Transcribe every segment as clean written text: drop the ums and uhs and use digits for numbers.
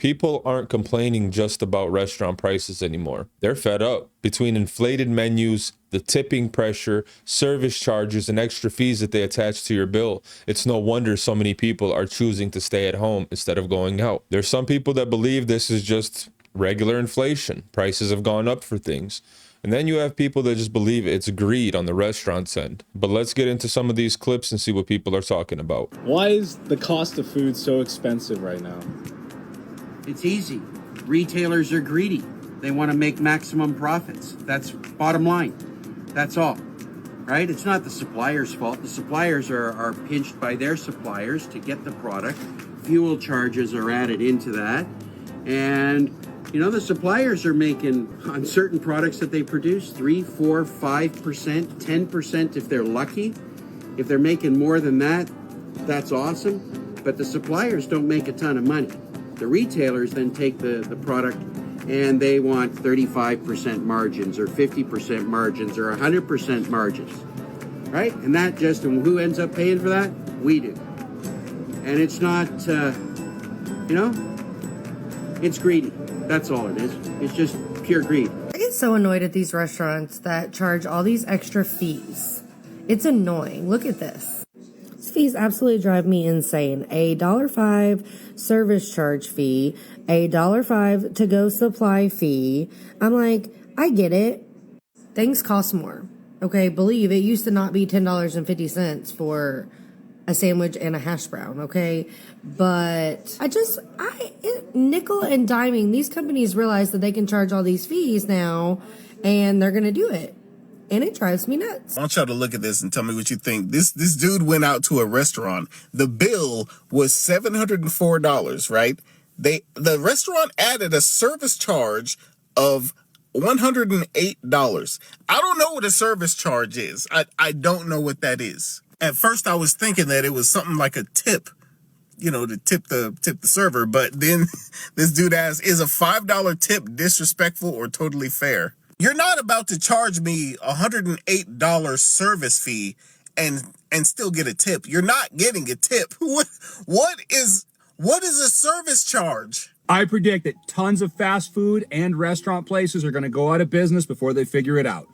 People aren't complaining just about restaurant prices anymore. They're fed up. Between inflated menus, the tipping pressure, service charges, and extra fees that they attach to your bill, it's no wonder so many people are choosing to stay at home instead of going out. There's some people that believe this is just regular inflation. Prices have gone up for things. And then you have people that just believe it's greed on the restaurant's end. But let's get into some of these clips and see what people are talking about. Why is the cost of food so expensive right now? It's easy. Retailers are greedy. They want to make maximum profits. That's bottom line. That's all. Right? It's not the supplier's fault. The suppliers are pinched by their suppliers to get the product. Fuel charges are added into that. And, you know, the suppliers are making, on certain products that they produce, 3, 4, 5%, 10% if they're lucky. If they're making more than that, that's awesome. But the suppliers don't make a ton of money. The retailers then take the product and they want 35% margins or 50% margins or 100% margins, right? And that just, and who ends up paying for that? We do. And it's not, you know, it's greedy. That's all it is. It's just pure greed. I get so annoyed at these restaurants that charge all these extra fees. It's annoying. Look at this. These fees absolutely drive me insane. A $1.05 service charge fee, a $1.05 to-go supply fee. I'm like, I get it. Things cost more. Okay, believe it used to not be $10.50 for a sandwich and a hash brown, okay? But nickel and diming, these companies realize that they can charge all these fees now, and they're gonna do it. And it drives me nuts. I want y'all to look at this and tell me what you think. This dude went out to a restaurant. The bill was $704, right? The restaurant added a service charge of $108. I don't know what a service charge is. I don't know what that is. At first I was thinking that it was something like a tip, you know, to tip the server, but then this dude asks, is a $5 tip disrespectful or totally fair? You're not about to charge me $108 service fee and still get a tip. You're not getting a tip. What is a service charge? I predict that tons of fast food and restaurant places are going to go out of business before they figure it out.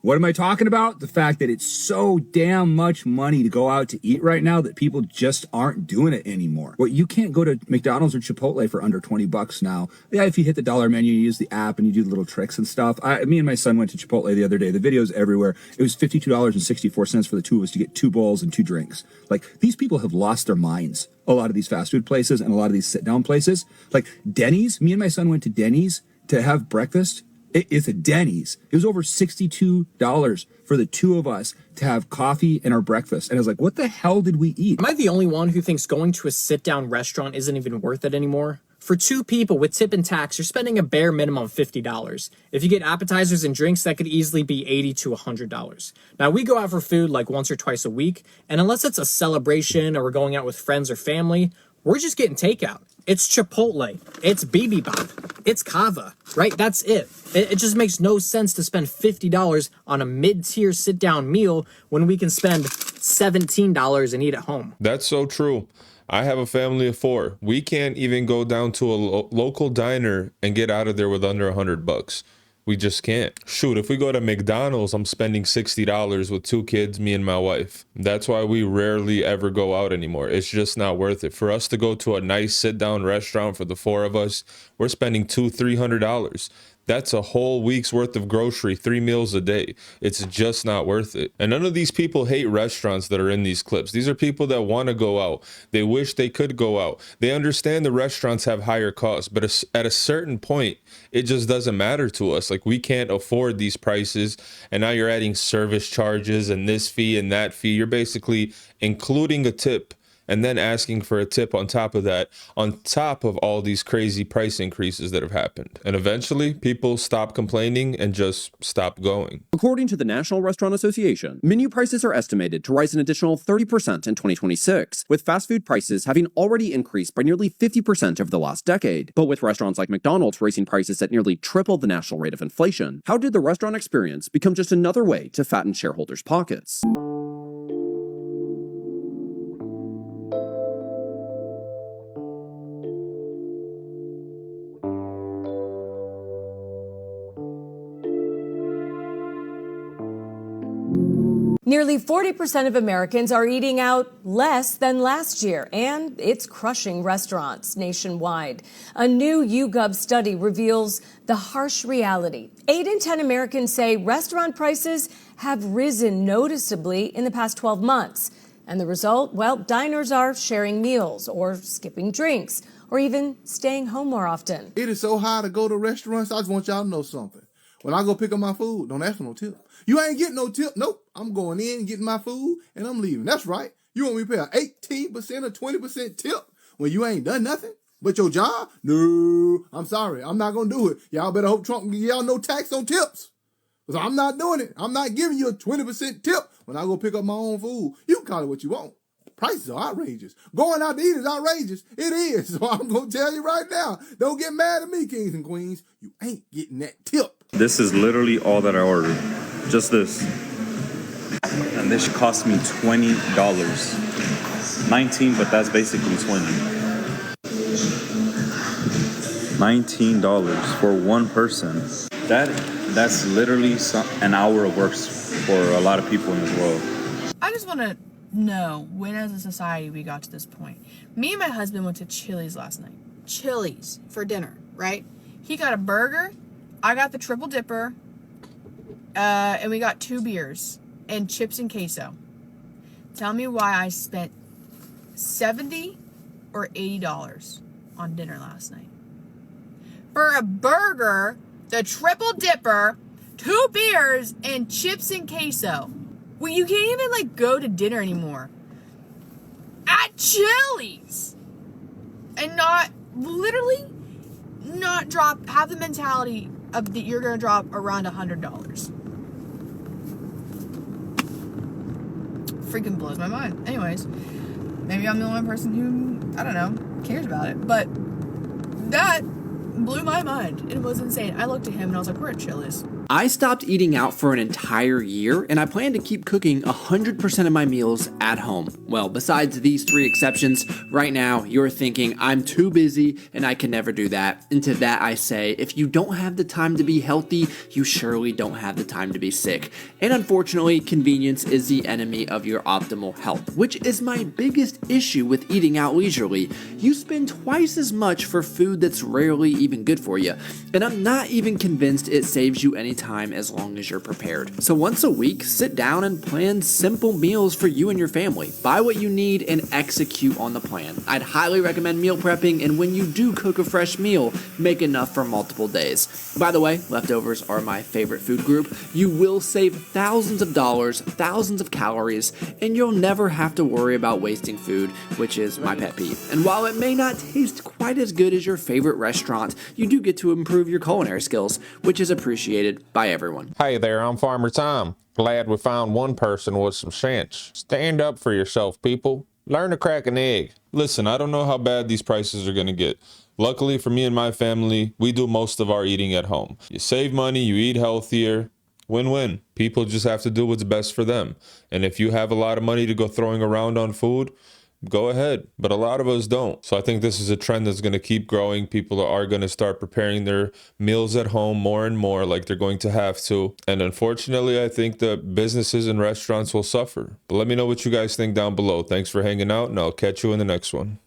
What am I talking about? The fact that it's so damn much money to go out to eat right now that people just aren't doing it anymore. Well, you can't go to McDonald's or Chipotle for under $20 now. Yeah, if you hit the dollar menu, you use the app and you do little tricks and stuff. Me and my son went to Chipotle the other day. The video's everywhere. It was $52.64 for the two of us to get 2 bowls and 2 drinks. Like, these people have lost their minds. A lot of these fast food places and a lot of these sit-down places. Like Denny's, me and my son went to Denny's to have breakfast. It's a Denny's. It was over $62 for the two of us to have coffee and our breakfast. And I was like, what the hell did we eat? Am I the only one who thinks going to a sit-down restaurant isn't even worth it anymore? For 2 people with tip and tax, you're spending a bare minimum of $50. If you get appetizers and drinks, that could easily be $80 to $100. Now, we go out for food like once or twice a week, and unless it's a celebration or we're going out with friends or family, we're just getting takeout. It's Chipotle, it's Bibimbap, it's Kava, right? That's it. It just makes no sense to spend $50 on a mid-tier sit-down meal when we can spend $17 and eat at home. That's so true. I have a family of 4. We can't even go down to a local diner and get out of there with under $100. We just can't. Shoot, if we go to McDonald's, I'm spending $60 with 2 kids, me and my wife. That's why we rarely ever go out anymore. It's just not worth it. For us to go to a nice sit-down restaurant for the 4 of us, we're spending $200-300. That's a whole week's worth of grocery, 3 meals a day. It's just not worth it. And none of these people hate restaurants that are in these clips. These are people that want to go out. They wish they could go out. They understand the restaurants have higher costs, but at a certain point, it just doesn't matter to us. Like, we can't afford these prices. And now you're adding service charges and this fee and that fee. You're basically including a tip and then asking for a tip on top of that, on top of all these crazy price increases that have happened. And eventually, people stop complaining and just stop going. According to the National Restaurant Association, menu prices are estimated to rise an additional 30% in 2026, with fast food prices having already increased by nearly 50% over the last decade. But with restaurants like McDonald's raising prices at nearly triple the national rate of inflation, how did the restaurant experience become just another way to fatten shareholders' pockets? Nearly 40% of Americans are eating out less than last year, and it's crushing restaurants nationwide. A new YouGov study reveals the harsh reality. 8 in 10 Americans say restaurant prices have risen noticeably in the past 12 months. And the result? Well, diners are sharing meals or skipping drinks or even staying home more often. It is so high to go to restaurants. I just want y'all to know something. When I go pick up my food, don't ask for no tip. You ain't getting no tip. Nope. I'm going in, getting my food, and I'm leaving. That's right. You want me to pay an 18% or 20% tip when you ain't done nothing but your job? No, I'm sorry. I'm not going to do it. Y'all better hope Trump can give y'all no tax on tips. Because I'm not doing it. I'm not giving you a 20% tip when I go pick up my own food. You can call it what you want. Prices are outrageous. Going out to eat is outrageous. It is. So I'm going to tell you right now, don't get mad at me, kings and queens. You ain't getting that tip. This is literally all that I ordered. Just this. And this cost me $20. 19, but that's basically 20. $19 for one person. That's literally an hour of work for a lot of people in this world. I just want to know when as a society we got to this point. Me and my husband went to Chili's last night. Chili's for dinner, right? He got a burger. I got the triple dipper. And we got 2 beers and chips and queso. Tell me why I spent $70 or $80 on dinner last night. For a burger, the triple dipper, 2 beers, and chips and queso. Well, you can't even go to dinner anymore at Chili's and not have the mentality of that you're gonna drop around $100. Freaking blows my mind. Anyways, maybe I'm the only person who, I don't know, cares about it, but that blew my mind. It was insane. I looked at him and I was like, we're at Chili's. I stopped eating out for an entire year, and I plan to keep cooking 100% of my meals at home. Well, besides these 3 exceptions, right now you're thinking I'm too busy and I can never do that. And to that I say, if you don't have the time to be healthy, you surely don't have the time to be sick. And unfortunately, convenience is the enemy of your optimal health, which is my biggest issue with eating out leisurely. You spend twice as much for food that's rarely even good for you, and I'm not even convinced it saves you any time as long as you're prepared. So once a week, sit down and plan simple meals for you and your family. Buy what you need and execute on the plan. I'd highly recommend meal prepping, and when you do cook a fresh meal, make enough for multiple days. By the way, leftovers are my favorite food group. You will save thousands of dollars, thousands of calories, and you'll never have to worry about wasting food, which is my pet peeve. And while it may not taste quite as good as your favorite restaurant, you do get to improve your culinary skills, which is appreciated by everyone. Hey there, I'm Farmer Tom. Glad we found one person with some sense. Stand up for yourself, people. Learn to crack an egg. Listen, I don't know how bad these prices are going to get. Luckily for me and my family, we do most of our eating at home. You save money, you eat healthier. Win-win. People just have to do what's best for them. And if you have a lot of money to go throwing around on food, go ahead. But a lot of us don't. So I think this is a trend that's going to keep growing. People are going to start preparing their meals at home more and more, like they're going to have to. And unfortunately, I think the businesses and restaurants will suffer. But let me know what you guys think down below. Thanks for hanging out, and I'll catch you in the next one.